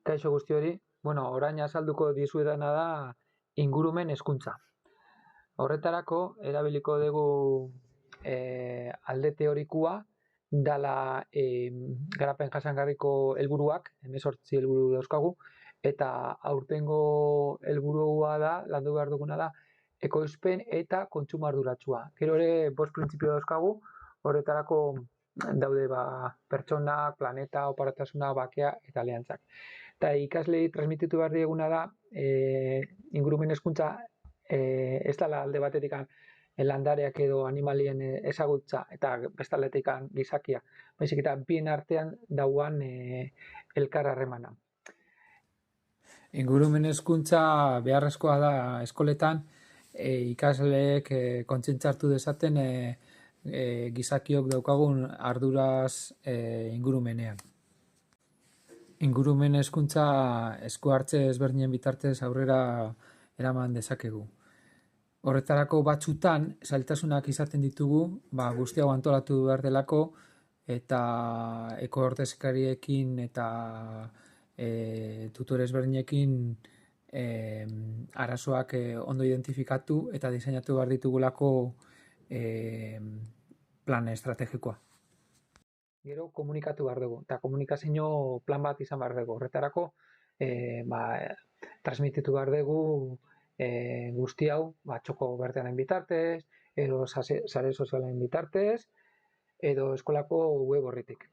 Kaixo guzti hori, orain azalduko dizuedana da ingurumen hezkuntza. Horretarako erabiliko dugu alde teorikoa dala garapen jasangarriko helburuak, 18 helburu dauzkagu, eta aurtengo helburua da, landu behar duguna da, ekoizpen eta kontsumo arduratsua. Gero ere 5 printzipio dauzkagu, horretarako daude pertsonak, planeta, oparatasuna, bakea eta aliantzak. Eta ikaslei transmititu behar dieguna da, ingurumen hezkuntza ez dela alde batetik landareak edo animalien ezagutza eta bestaldetik gizakia. Baizik eta bien artean dauan elkar harremana. Ingurumen hezkuntza beharrezkoa da eskoletan ikasleek kontzientzia dezaten gizakiok daukagun arduraz ingurumenean. Ingurumen hezkuntza esku hartze ezberdinen bitartez aurrera eraman dezakegu. Horretarako batzutan zailtasunak izaten ditugu, guzti hau antolatu behar delako eta eko-ordezkariekin eta tutore ezberdinekin arazoak ondo identifikatu eta diseinatu behar ditugulako plan estrategikoa. Gero komunikatu behar dugu, eta komunikazio plan bat izan behar dugu. Horretarako transmititu behar dugu guzti hau txoko bertearen bitartez, edo sare sozialen bitartez, edo eskolako web horretik.